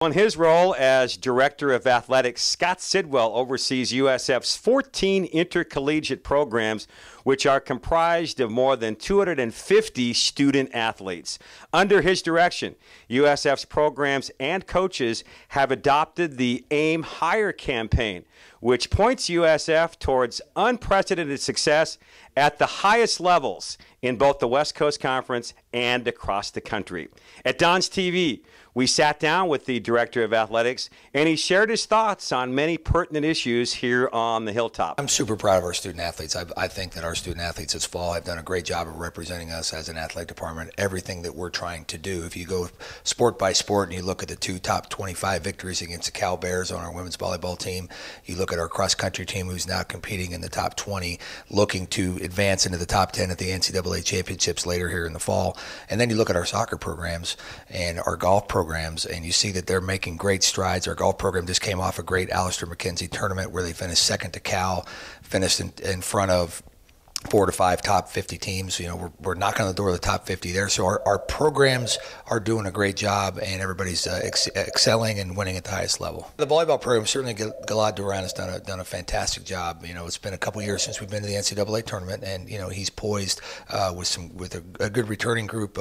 In his role as Director of Athletics, Scott Sidwell oversees USF's 14 intercollegiate programs, which are comprised of more than 250 student athletes. Under his direction, USF's programs and coaches have adopted the Aim Higher campaign, which points USF towards unprecedented success at the highest levels in both the West Coast Conference and across the country. At Don's TV, we sat down with the Director of Athletics, and he shared his thoughts on many pertinent issues here on the Hilltop. I'm super proud of our student athletes. I think that our student athletes this fall have done a great job of representing us as an athletic department, everything that we're trying to do. If you go sport by sport and you look at the two top 25 victories against the Cal Bears on our women's volleyball team, you look at our cross-country team who's now competing in the top 20, looking to advance into the top 10 at the NCAA championships later here in the fall, and then you look at our soccer programs and our golf programs, and you see that they're making great strides. Our golf program just came off a great Alistair McKenzie tournament where they finished second to Cal, finished in front of 4 to 5 top 50 teams. You know, we're knocking on the door of the top 50 there. So our programs are doing a great job, and everybody's excelling and winning at the highest level. The volleyball program, certainly Gilad Duran has done a fantastic job. You know, it's been a couple years since we've been to the NCAA tournament, and you know he's poised with a good returning group,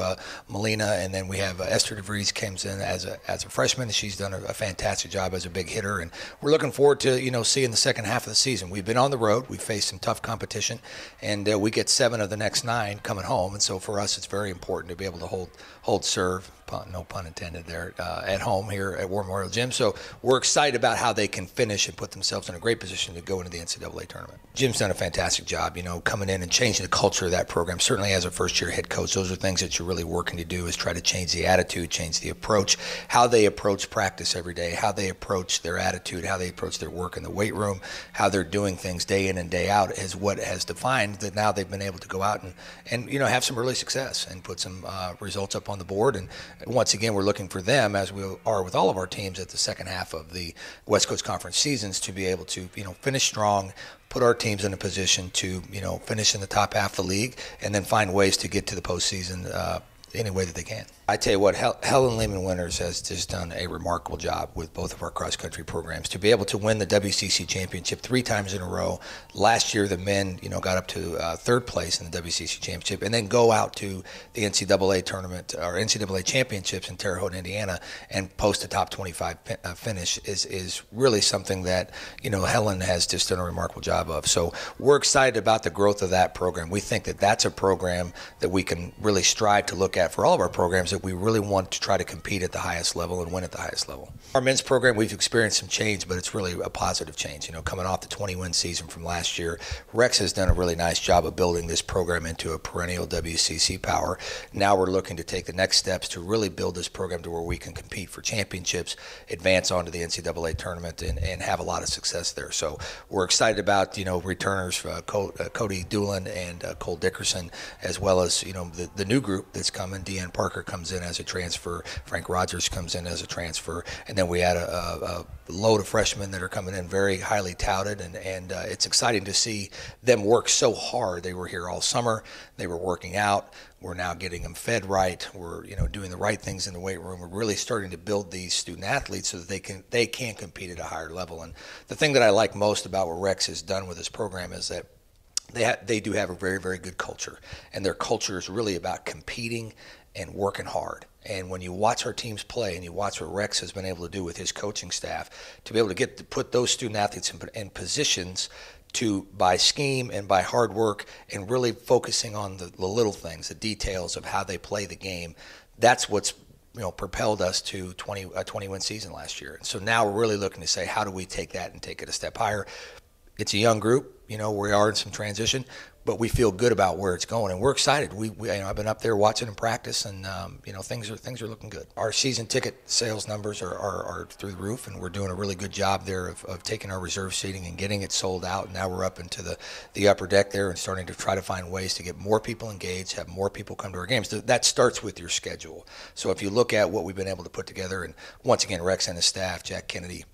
Melina, and then we have Esther DeVries comes in as a freshman. She's done a fantastic job as a big hitter, and we're looking forward to seeing the second half of the season. We've been on the road, we've faced some tough competition, and we get 7 of the next 9 coming home, and so for us it's very important to be able to hold serve, no pun intended there, at home here at War Memorial Gym. So we're excited about how they can finish and put themselves in a great position to go into the NCAA tournament. Jim's done a fantastic job, coming in and changing the culture of that program. Certainly as a first-year head coach, those are things that you're really working to do, is try to change the attitude, change the approach, how they approach practice every day, how they approach their attitude, how they approach their work in the weight room, how they're doing things day in and day out is what has defined that now they've been able to go out and have some early success and put some results up on the board. And once again, we're looking for them, as we are with all of our teams at the second half of the West Coast Conference seasons, to be able to finish strong, put our teams in a position to finish in the top half of the league, and then find ways to get to the postseason any way that they can. I tell you what, Helen Lehman Winters has just done a remarkable job with both of our cross-country programs. To be able to win the WCC championship 3 times in a row. Last year, the men, got up to 3rd place in the WCC championship, and then go out to the NCAA tournament or NCAA championships in Terre Haute, Indiana, and post a top 25 finish is really something that Helen has just done a remarkable job of. So we're excited about the growth of that program. We think that that's a program that we can really strive to look at for all of our programs, that we really want to try to compete at the highest level and win at the highest level. Our men's program, we've experienced some change, but it's really a positive change. Coming off the 20-win season from last year, Rex has done a really nice job of building this program into a perennial WCC power. Now we're looking to take the next steps to really build this program to where we can compete for championships, advance onto the NCAA tournament, and have a lot of success there. So we're excited about returners, Cody Doolin and Cole Dickerson, as well as the new group that's coming. Deanne Parker comes in as a transfer, Frank Rogers comes in as a transfer, and then we had a load of freshmen that are coming in very highly touted, and it's exciting to see them work so hard. They were here all summer, they were working out, we're now getting them fed right, we're doing the right things in the weight room. We're really starting to build these student athletes so that they can compete at a higher level. And the thing that I like most about what Rex has done with this program is that they do have a very, very good culture, and their culture is really about competing and working hard. And when you watch our teams play and you watch what Rex has been able to do with his coaching staff, to be able to put those student athletes in positions to, by scheme and by hard work, and really focusing on the little things, the details of how they play the game, that's what's propelled us to a 20-win season last year. And so now we're really looking to say, how do we take that and take it a step higher? It's a young group, we are in some transition, but we feel good about where it's going, and we're excited. I've been up there watching them practice, and things are looking good. Our season ticket sales numbers are through the roof, and we're doing a really good job there of taking our reserve seating and getting it sold out. And now we're up into the upper deck there and starting to try to find ways to get more people engaged, have more people come to our games. That starts with your schedule. So if you look at what we've been able to put together, and once again, Rex and his staff, Jack Kennedy,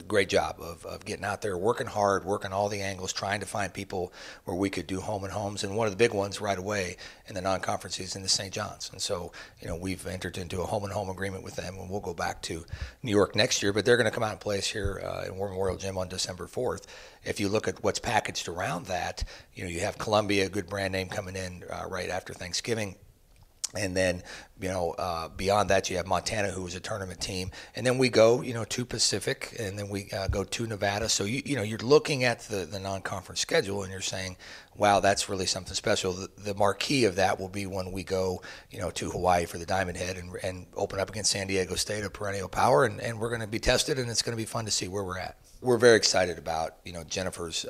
great job of getting out there, working hard, working all the angles, trying to find people where we could do home and homes. And one of the big ones right away in the non-conference is in the St. John's. And so, we've entered into a home and home agreement with them, and we'll go back to New York next year. But they're going to come out and play us here in War Memorial Gym on December 4th. If you look at what's packaged around that, you have Columbia, a good brand name, coming in right after Thanksgiving. And then, beyond that, you have Montana, who was a tournament team. And then we go, to Pacific, and then we go to Nevada. So, you're looking at the non-conference schedule, and you're saying, wow, that's really something special. The marquee of that will be when we go, to Hawaii for the Diamond Head and open up against San Diego State, a perennial power. And we're going to be tested, and it's going to be fun to see where we're at. We're very excited about, Jennifer's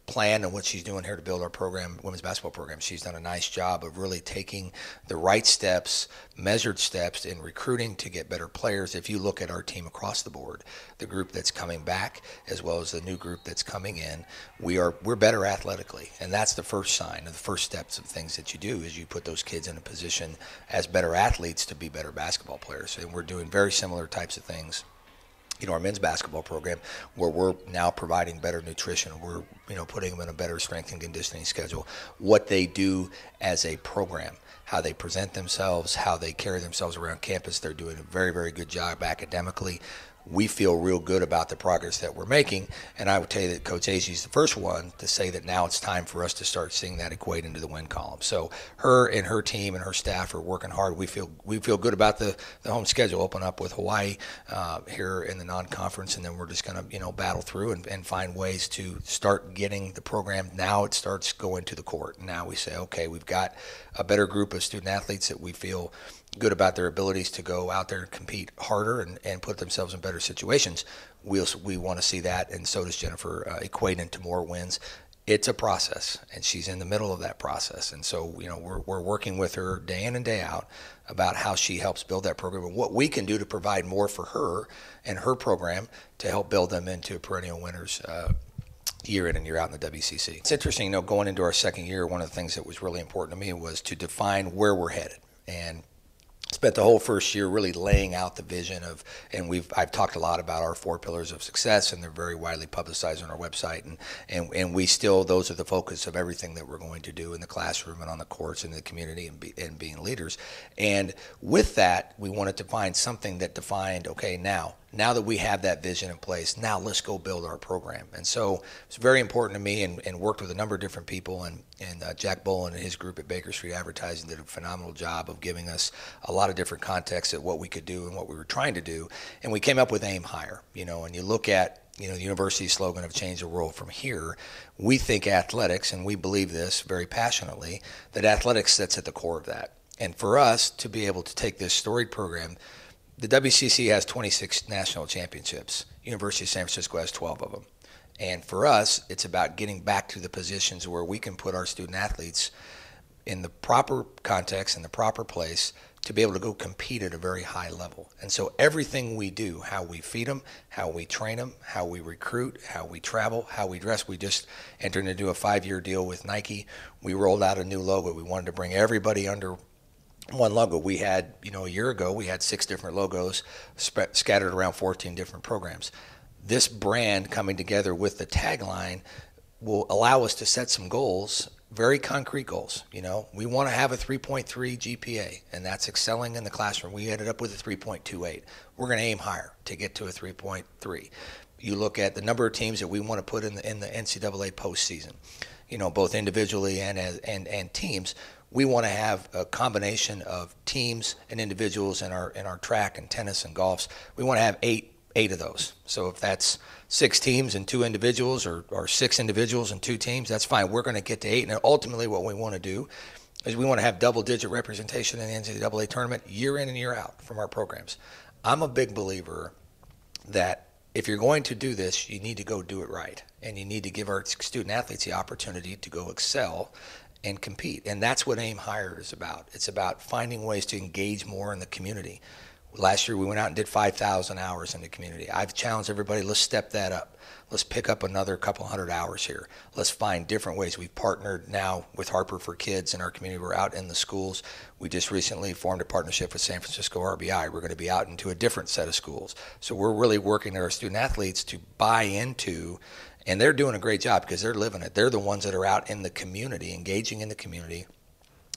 plan and what she's doing here to build our program, women's basketball program. She's done a nice job of really taking the right steps, measured steps in recruiting to get better players. If you look at our team across the board, the group that's coming back as well as the new group that's coming in, we're better athletically. And that's the first sign, and the first steps of things that you do is you put those kids in a position as better athletes to be better basketball players. And we're doing very similar types of things. Our men's basketball program, where we're now providing better nutrition. We're, putting them in a better strength and conditioning schedule. What they do as a program, how they present themselves, how they carry themselves around campus. They're doing a very, very good job academically. We feel real good about the progress that we're making, and I would tell you that Coach Agee is the first one to say that now it's time for us to start seeing that equate into the win column. So her and her team and her staff are working hard. We feel good about the home schedule. Open up with Hawaii here in the non-conference, and then we're just going to battle through and find ways to start getting the program. Now it starts going to the court. Now we say, okay, we've got a better group of student athletes that we feel good about their abilities to go out there and compete harder and put themselves in better situations. We want to see that, and so does Jennifer, equate into more wins. It's a process, and she's in the middle of that process. And so, we're working with her day in and day out about how she helps build that program and what we can do to provide more for her and her program to help build them into perennial winners year in and year out in the WCC. It's interesting, going into our second year, one of the things that was really important to me was to define where we're headed. And spent the whole first year really laying out the vision of, and I've talked a lot about our 4 pillars of success, and they're very widely publicized on our website, and we still, those are the focus of everything that we're going to do in the classroom and on the courts and in the community and being leaders. And with that, we wanted to find something that defined, okay, now that we have that vision in place, now let's go build our program. And so it's very important to me, and worked with a number of different people, and Jack Bolin and his group at Baker Street Advertising did a phenomenal job of giving us a lot of different contexts at what we could do and what we were trying to do. And we came up with Aim Higher, and you look at, the university slogan of Change the World from Here. We think athletics, and we believe this very passionately, that athletics sits at the core of that. And for us to be able to take this storied program, the WCC has 26 national championships. University of San Francisco has 12 of them. And for us, it's about getting back to the positions where we can put our student athletes in the proper context, in the proper place, to be able to go compete at a very high level. And so everything we do, how we feed them, how we train them, how we recruit, how we travel, how we dress. We just entered into a 5-year deal with Nike. We rolled out a new logo. We wanted to bring everybody under one logo. We had, a year ago, we had 6 different logos scattered around 14 different programs. This brand coming together with the tagline will allow us to set some goals, very concrete goals. We want to have a 3.3 GPA, and that's excelling in the classroom. We ended up with a 3.28. We're going to aim higher to get to a 3.3. You look at the number of teams that we want to put in the NCAA postseason, both individually and teams. We want to have a combination of teams and individuals in our track and tennis and golfs. We want to have eight of those. So if that's 6 teams and 2 individuals, or 6 individuals and 2 teams, that's fine. We're going to get to 8. And ultimately what we want to do is we want to have double-digit representation in the NCAA tournament year in and year out from our programs. I'm a big believer that if you're going to do this, you need to go do it right. And you need to give our student athletes the opportunity to go excel and compete. And that's what Aim Higher is about. It's about finding ways to engage more in the community. Last year we went out and did 5,000 hours in the community. I've challenged everybody, let's step that up. Let's pick up another couple hundred hours here. Let's find different ways. We've partnered now with Harper for Kids in our community. We're out in the schools. We just recently formed a partnership with San Francisco RBI. We're going to be out into a different set of schools. So we're really working with our student athletes to buy into, and they're doing a great job because they're living it. They're the ones that are out in the community, engaging in the community,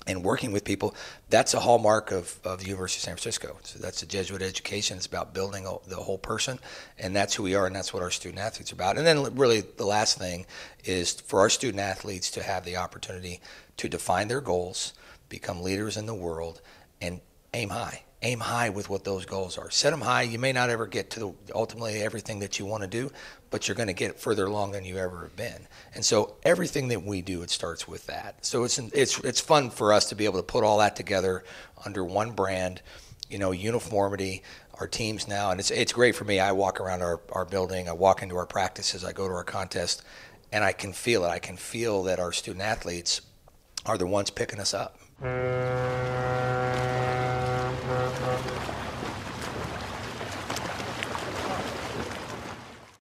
and working with people. That's a hallmark of the University of San Francisco. So that's the Jesuit education. It's about building the whole person, and that's who we are, and that's what our student athletes are about. And then really the last thing is for our student athletes to have the opportunity to define their goals, become leaders in the world, and aim high. Aim high with what those goals are. Set them high. You may not ever get to ultimately everything that you want to do, but you're going to get further along than you ever have been. And so everything that we do, it starts with that. So it's fun for us to be able to put all that together under one brand, uniformity, our teams now. And it's great for me. I walk around our building, I walk into our practices, I go to our contest, and I can feel it. I can feel that our student athletes are the ones picking us up.